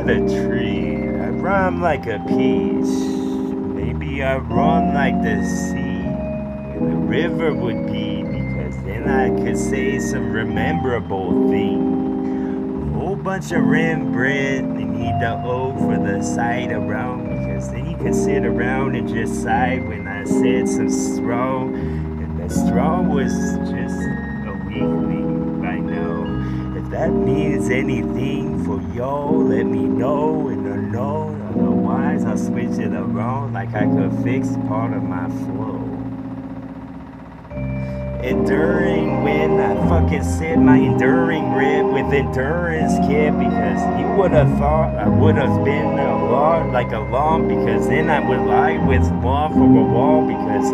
the tree. I rhyme like a peach. Maybe I run like the sea, where the river would be, because then I could say some rememberable thing. A whole bunch of rim bread. They need the O for the side around, because then you could sit around and just sigh when I said some straw. And the straw was just a weakling by now. If that means anything for y'all, let me know. And otherwise I'll switch it around like I could fix part of my flow. Enduring when I fucking said my enduring rib with endurance kid, because you would have thought I would have been a lot like a lump, because then I would lie with one for a wall, because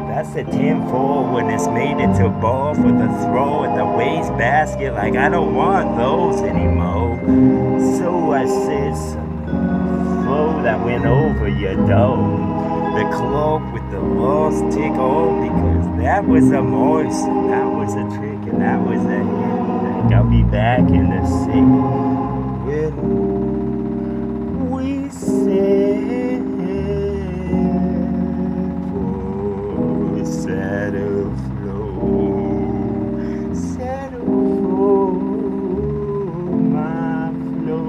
that's the tenfold when it's made into a ball for the throw at the waste basket. Like I don't want those anymore. So I said some flow that went over your dome. The cloak with the lost tick on, because that was a motion, that was a trick, and that was a hit that got me back in the city. When we said for saddle flow, saddle for my flow.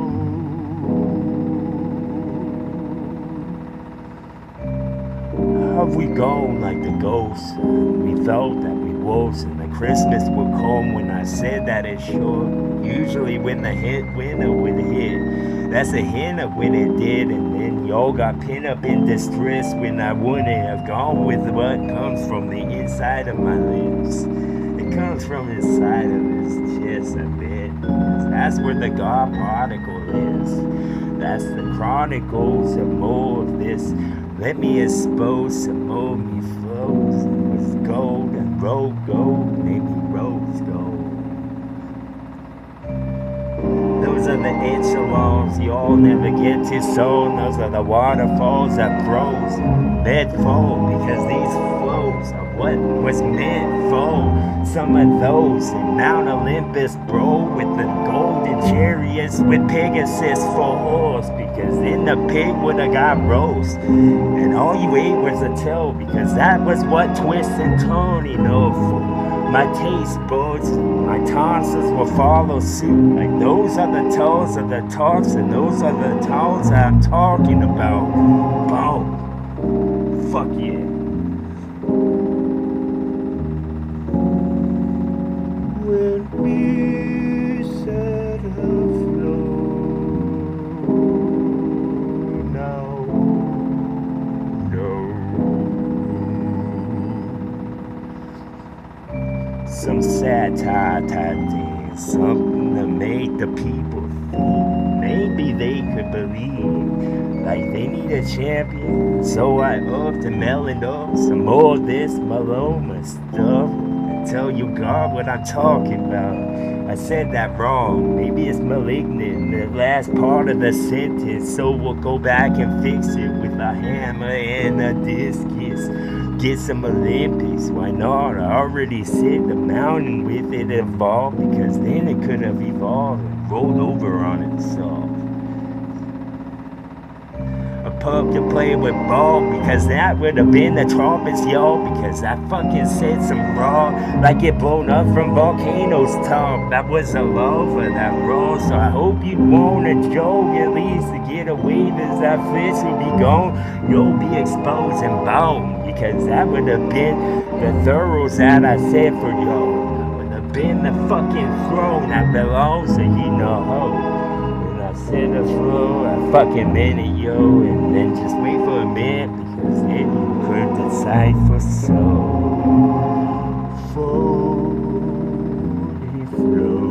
Have we gone like the ghosts? We felt that we was, and the Christmas would come when I said that it's short. Usually when the winter would hit, that's a hint of when it did, and then y'all got pinned up in distress when I wouldn't have gone with what comes from the inside of my lips. It comes from inside of us just a bit. That's where the God particle is. That's the chronicles of more of this. Let me expose some more me flows with gold and road gold, maybe rose gold. Those are the echelons y'all never get to sow. Those are the waterfalls that froze, bed fall, because these flows are what was meant for. Some of those in Mount Olympus, bro, with the golden chariots with Pegasus for horse, because then the pig would have got roast, and all you ate was a toe, because that was what Twist and Tony know for. My taste buds, my tonsils will follow suit. Like those are the toes of the talks, and those are the tones I'm talking about. Boom. Fuck yeah. When we set afloat now, some satire type thing, something to make the people think. Maybe they could believe, like they need a champion. So I upped and mellowed up some more of this Maloma stuff, and tell you God what I'm talking about. I said that wrong, maybe it's malignant in the last part of the sentence, so we'll go back and fix it with a hammer and a discus. Get some Olympics, why not? I already said the mountain with it evolved, because then it could have evolved and rolled over on itself. A pub to play with ball, because that would have been the trumpets, y'all, because I fucking said some raw, like it blown up from volcanoes top. That was a lava that raw, so I hope you wanna joke at least to get away, cause that fish will be gone. You'll be exposed and bone, because that would have been the thorough that I said for y'all. That would have been the fucking throne that belongs to you know. I said the flow, I fucking meant it, yo, and then just wait for a minute, because then you could decide for so. Fully flow.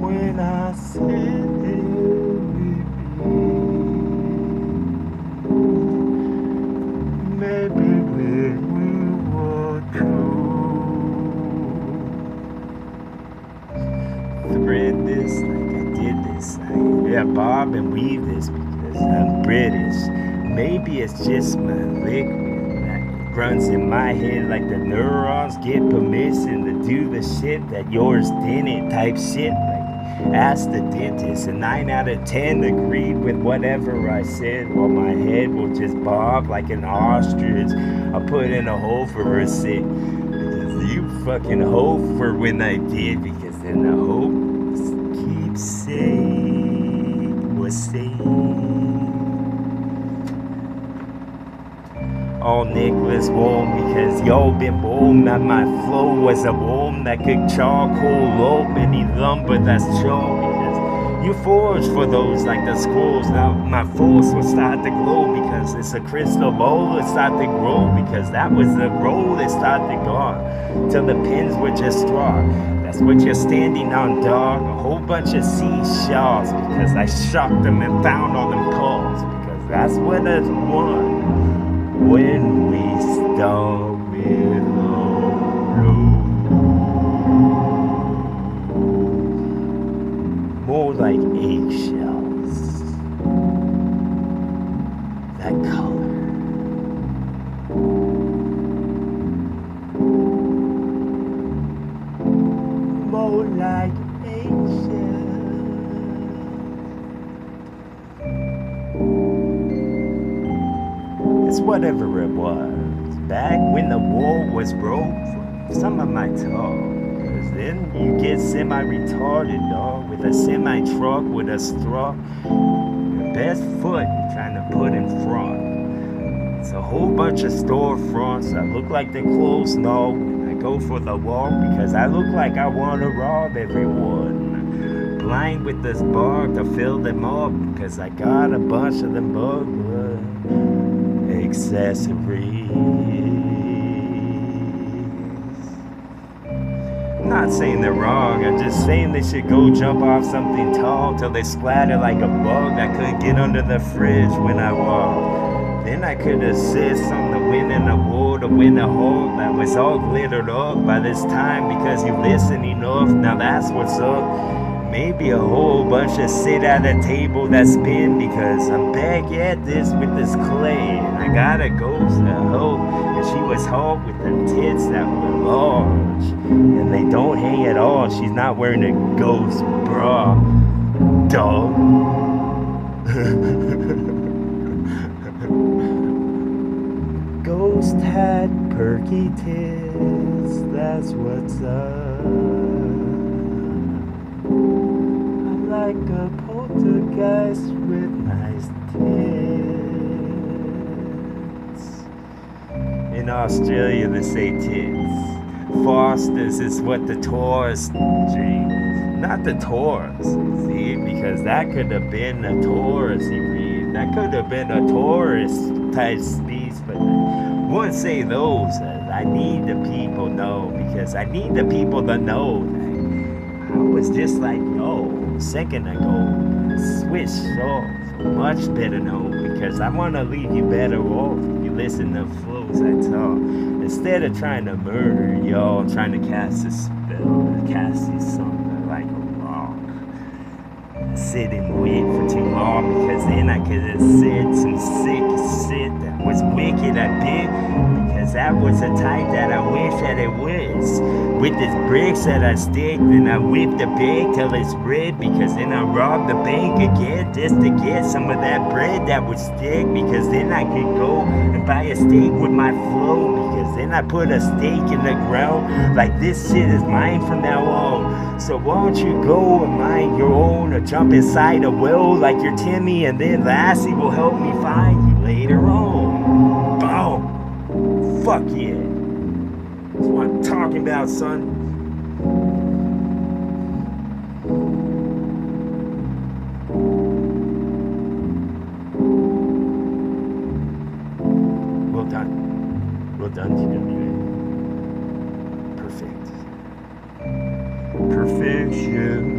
When I said it would be, maybe when we were thread this like I did this. Yeah, bob and weave this because I'm British. Maybe it's just my liquid that runs in my head, like the neurons get permission to do the shit that yours didn't type shit. Like Asked the dentist, and 9 out of 10 agreed with whatever I said, while my head will just bob like an ostrich. I put in a hole for her sick, because you fucking hope for when I did, because then the hope keeps saying, was saying. All Nicholas warm, because y'all been warm that my flow was a worm that could charcoal up any lumber that's chalk, because you forge for those like the scrolls. Now my force will start to glow, because it's a crystal bowl that start to grow, because that was the roll that started to go till the pins were just straw. That's what you're standing on, dog. A whole bunch of seashells, because I shocked them and found all them calls, because that's what it's won. When we start with more like eggshells, that color. More like eggshells. It's whatever it was. Back when the wall was broke from some of my talk. Cause then you get semi-retarded, dog, with a semi-truck with a straw. Your best foot you're trying to put in front. It's a whole bunch of storefronts that look like they're closed. No, I go for the walk because I look like I want to rob everyone. Blind with this bar to fill them up, cause I got a bunch of them burglar accessories. I'm not saying they're wrong, I'm just saying they should go jump off something tall till they splatter like a bug that couldn't get under the fridge when I walked. Then I could assist on the winning award to win a hole that was all glittered up by this time, because you listen enough. Now that's what's up. Maybe a whole bunch of sit at a table that spin, because I'm back at this with this clay. And I got a ghost of hope, and she was hot with them tits that were large, and they don't hang at all. She's not wearing a ghost bra, dog. Ghost had perky tits, that's what's up. Like a poltergeist with nice tits. In Australia they say tits. Foster's is what the tourists drink, not the tourists, see, because that could have been a tourist you read. That could have been a tourist type speech, but I wouldn't say those. I need the people know, because I need the people to know that I was just like no. Second ago, switched off, much better known, because I want to leave you better off if you listen to flows I talk. Instead of trying to murder y'all, trying to cast a spell, cast you something like a rock. Sit and wait for too long, because then I could have said some sick shit that was wicked I did, because that was the type that I wish that it was. With this bricks that I stick, then I whip the bag till it's red, because then I rob the bank again just to get some of that bread that would stick, because then I could go and buy a steak with my flow, because then I put a stake in the ground like this shit is mine from now on. So won't you go and mind your own, or jump inside a well like your Timmy, and then Lassie will help me find you later on. Boom. Fuck yeah. That's what I'm talking about, son. Well done. Well done, TWA. Perfect. Perfection.